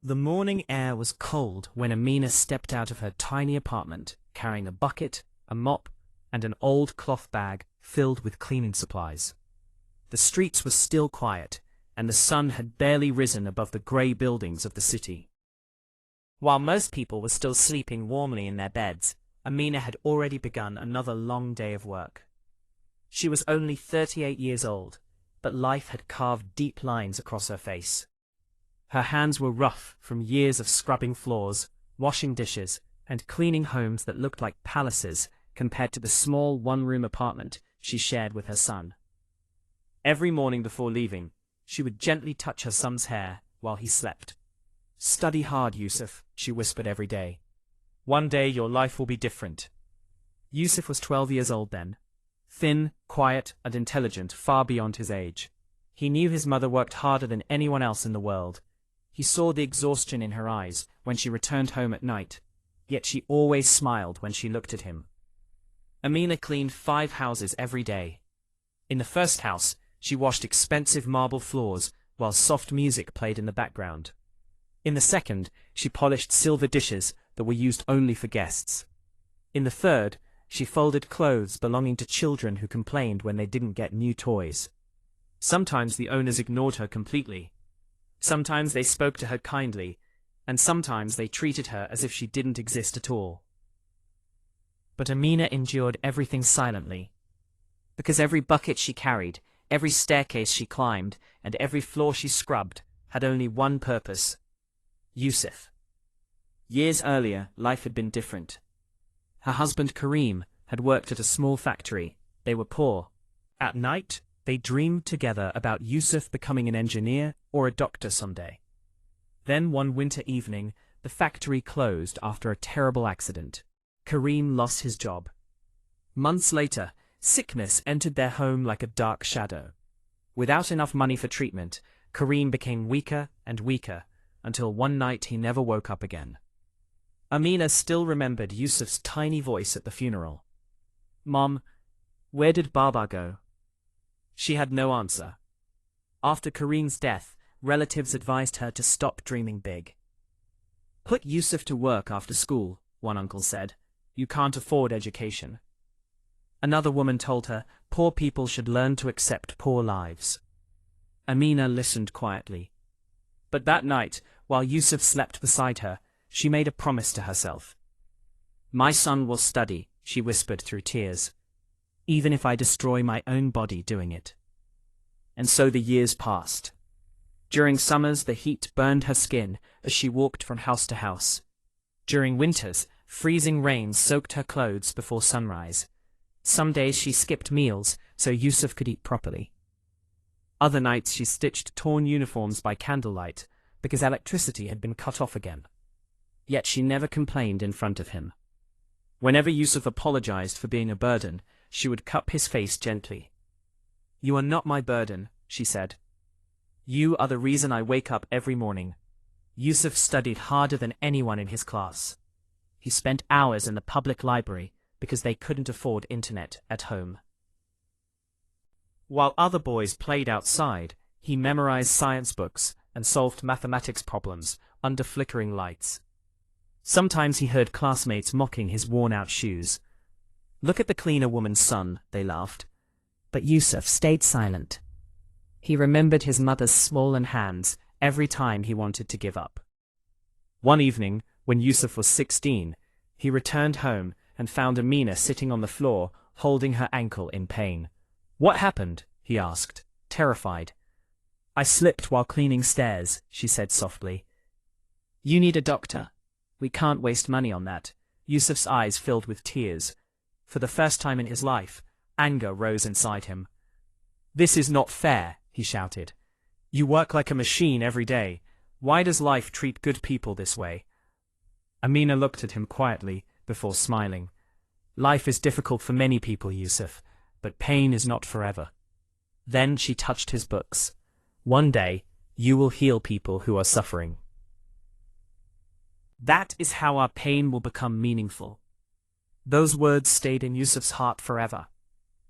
The morning air was cold when Amina stepped out of her tiny apartment, carrying a bucket, a mop, and an old cloth bag filled with cleaning supplies. The streets were still quiet, and the sun had barely risen above the grey buildings of the city. While most people were still sleeping warmly in their beds, Amina had already begun another long day of work. She was only 38 years old, but life had carved deep lines across her face. Her hands were rough from years of scrubbing floors, washing dishes, and cleaning homes that looked like palaces compared to the small one-room apartment she shared with her son. Every morning before leaving, she would gently touch her son's hair while he slept. "Study hard, Yusuf," she whispered every day. "One day your life will be different." Yusuf was 12 years old then, thin, quiet, and intelligent far beyond his age. He knew his mother worked harder than anyone else in the world. He saw the exhaustion in her eyes when she returned home at night, yet she always smiled when she looked at him. Amina cleaned 5 houses every day. In the first house, she washed expensive marble floors while soft music played in the background. In the second, she polished silver dishes that were used only for guests. In the third, she folded clothes belonging to children who complained when they didn't get new toys. Sometimes the owners ignored her completely. Sometimes they spoke to her kindly, and sometimes they treated her as if she didn't exist at all. But Amina endured everything silently, because every bucket she carried, every staircase she climbed, and every floor she scrubbed had only one purpose: Yusuf. Years earlier, life had been different. Her husband Karim had worked at a small factory. They were poor. At night, they dreamed together about Yusuf becoming an engineer or a doctor someday. Then one winter evening, the factory closed after a terrible accident. Karim lost his job. Months later, sickness entered their home like a dark shadow. Without enough money for treatment, Karim became weaker and weaker, until one night he never woke up again. Amina still remembered Yusuf's tiny voice at the funeral. "Mom, where did Baba go?" She had no answer. After Karim's death, relatives advised her to stop dreaming big. "Put Yusuf to work after school," one uncle said. "You can't afford education." Another woman told her poor people should learn to accept poor lives. Amina listened quietly. But that night, while Yusuf slept beside her, she made a promise to herself. "My son will study," she whispered through tears, "even if I destroy my own body doing it." And so the years passed. During summers, the heat burned her skin as she walked from house to house. During winters, freezing rain soaked her clothes before sunrise. Some days she skipped meals so Yusuf could eat properly. Other nights she stitched torn uniforms by candlelight because electricity had been cut off again. Yet she never complained in front of him. Whenever Yusuf apologized for being a burden, she would cup his face gently. "You are not my burden," she said. "You are the reason I wake up every morning." Yusuf studied harder than anyone in his class. He spent hours in the public library because they couldn't afford internet at home. While other boys played outside, he memorized science books and solved mathematics problems under flickering lights. Sometimes he heard classmates mocking his worn-out shoes. "Look at the cleaner woman's son," they laughed. But Yusuf stayed silent. He remembered his mother's swollen hands every time he wanted to give up. One evening, when Yusuf was 16, he returned home and found Amina sitting on the floor, holding her ankle in pain. "What happened?" he asked, terrified. "I slipped while cleaning stairs," she said softly. "You need a doctor. We can't waste money on that." Yusuf's eyes filled with tears. For the first time in his life, anger rose inside him. "This is not fair," he shouted. "You work like a machine every day. Why does life treat good people this way?" Amina looked at him quietly before smiling. "Life is difficult for many people, Yusuf, but pain is not forever." Then she touched his books. "One day, you will heal people who are suffering. That is how our pain will become meaningful." Those words stayed in Yusuf's heart forever.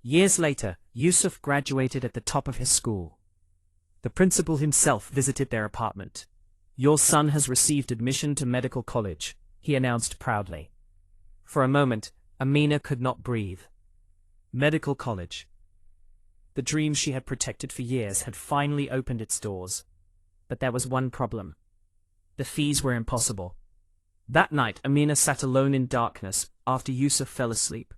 Years later, Yusuf graduated at the top of his school. The principal himself visited their apartment. "Your son has received admission to medical college," he announced proudly. For a moment, Amina could not breathe. Medical college. The dream she had protected for years had finally opened its doors. But there was one problem. The fees were impossible. That night, Amina sat alone in darkness after Yusuf fell asleep.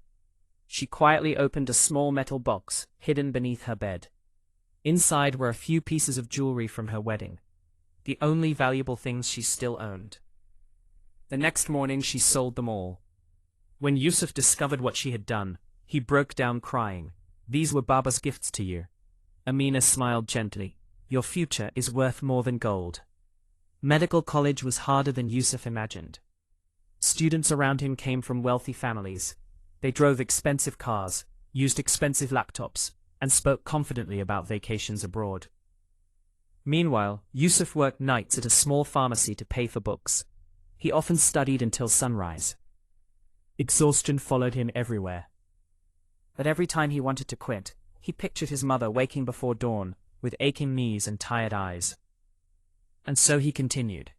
She quietly opened a small metal box hidden beneath her bed. Inside were a few pieces of jewelry from her wedding, the only valuable things she still owned. The next morning she sold them all. When Yusuf discovered what she had done, he broke down crying. "These were Baba's gifts to you." Amina smiled gently. "Your future is worth more than gold." Medical college was harder than Yusuf imagined. Students around him came from wealthy families. They drove expensive cars, used expensive laptops, and spoke confidently about vacations abroad. Meanwhile, Yusuf worked nights at a small pharmacy to pay for books. He often studied until sunrise. Exhaustion followed him everywhere. But every time he wanted to quit, he pictured his mother waking before dawn, with aching knees and tired eyes. And so he continued.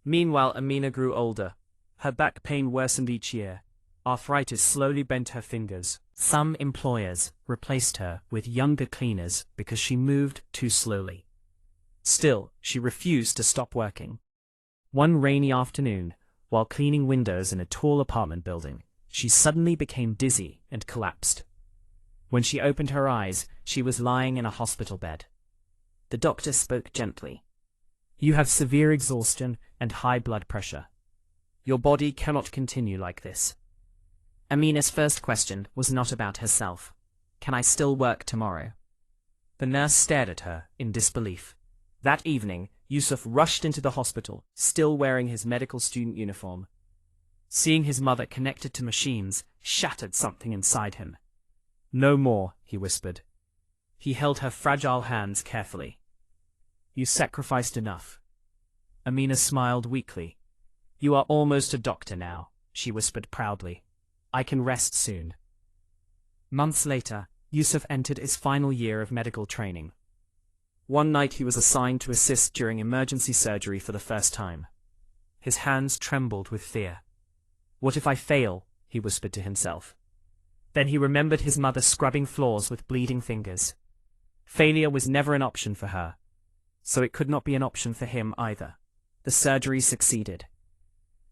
Meanwhile, Amina grew older. Her back pain worsened each year. Arthritis slowly bent her fingers. Some employers replaced her with younger cleaners because she moved too slowly. Still, she refused to stop working. One rainy afternoon, while cleaning windows in a tall apartment building, she suddenly became dizzy and collapsed. When she opened her eyes, she was lying in a hospital bed. The doctor spoke gently. "You have severe exhaustion and high blood pressure. Your body cannot continue like this." Amina's first question was not about herself. "Can I still work tomorrow?" The nurse stared at her in disbelief. That evening, Yusuf rushed into the hospital, still wearing his medical student uniform. Seeing his mother connected to machines shattered something inside him. "No more," he whispered. He held her fragile hands carefully. "You sacrificed enough." Amina smiled weakly. "You are almost a doctor now," she whispered proudly. "I can rest soon." Months later, Yusuf entered his final year of medical training. One night he was assigned to assist during emergency surgery for the first time. His hands trembled with fear. "What if I fail?" he whispered to himself. Then he remembered his mother scrubbing floors with bleeding fingers. Failure was never an option for her, so it could not be an option for him either. The surgery succeeded.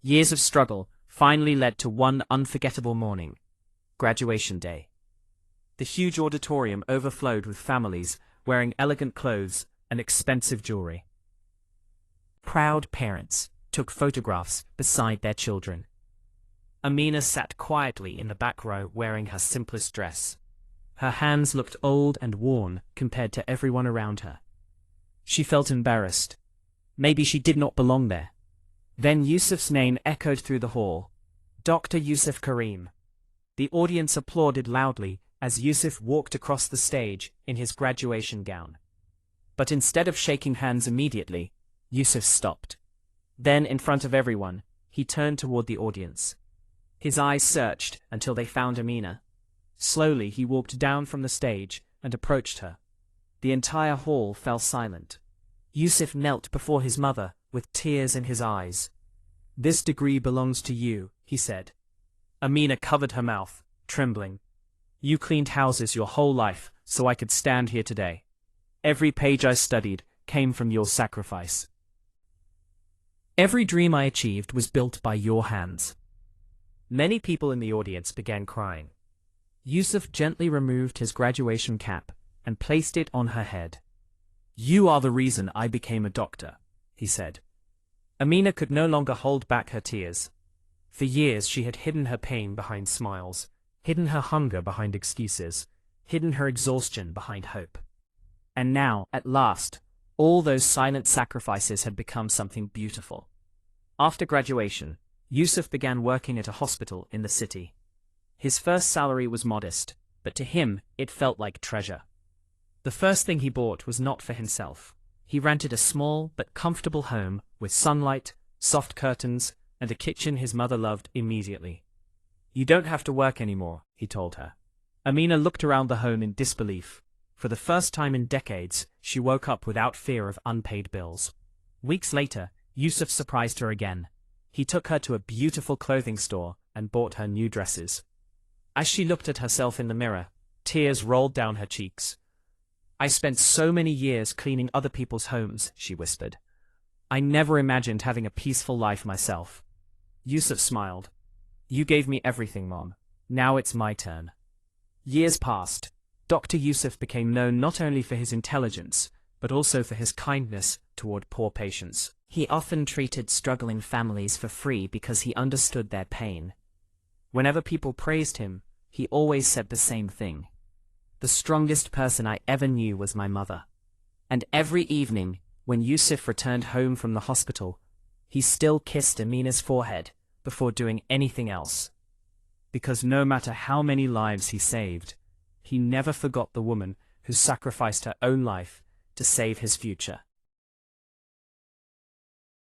Years of struggle finally led to one unforgettable morning: graduation day. The huge auditorium overflowed with families wearing elegant clothes and expensive jewelry. Proud parents took photographs beside their children. Amina sat quietly in the back row wearing her simplest dress. Her hands looked old and worn compared to everyone around her. She felt embarrassed. Maybe she did not belong there. Then Yusuf's name echoed through the hall. "Dr. Yusuf Karim." The audience applauded loudly as Yusuf walked across the stage in his graduation gown. But instead of shaking hands immediately, Yusuf stopped. Then, in front of everyone, he turned toward the audience. His eyes searched until they found Amina. Slowly, he walked down from the stage and approached her. The entire hall fell silent. Yusuf knelt before his mother with tears in his eyes. "This degree belongs to you," he said. Amina covered her mouth, trembling. "You cleaned houses your whole life so I could stand here today. Every page I studied came from your sacrifice. Every dream I achieved was built by your hands." Many people in the audience began crying. Yusuf gently removed his graduation cap and placed it on her head. "You are the reason I became a doctor," he said. Amina could no longer hold back her tears. For years she had hidden her pain behind smiles, hidden her hunger behind excuses, hidden her exhaustion behind hope. And now, at last, all those silent sacrifices had become something beautiful. After graduation, Yusuf began working at a hospital in the city. His first salary was modest, but to him it felt like treasure. The first thing he bought was not for himself. He rented a small but comfortable home with sunlight, soft curtains, and a kitchen his mother loved immediately. "You don't have to work anymore," he told her. Amina looked around the home in disbelief. For the first time in decades, she woke up without fear of unpaid bills. Weeks later, Yusuf surprised her again. He took her to a beautiful clothing store and bought her new dresses. As she looked at herself in the mirror, tears rolled down her cheeks. "I spent so many years cleaning other people's homes," she whispered. "I never imagined having a peaceful life myself." Yusuf smiled. "You gave me everything, Mom. Now it's my turn." Years passed. Dr. Yusuf became known not only for his intelligence, but also for his kindness toward poor patients. He often treated struggling families for free because he understood their pain. Whenever people praised him, he always said the same thing: "The strongest person I ever knew was my mother." And every evening, when Yusuf returned home from the hospital, he still kissed Amina's forehead before doing anything else. Because no matter how many lives he saved, he never forgot the woman who sacrificed her own life to save his future.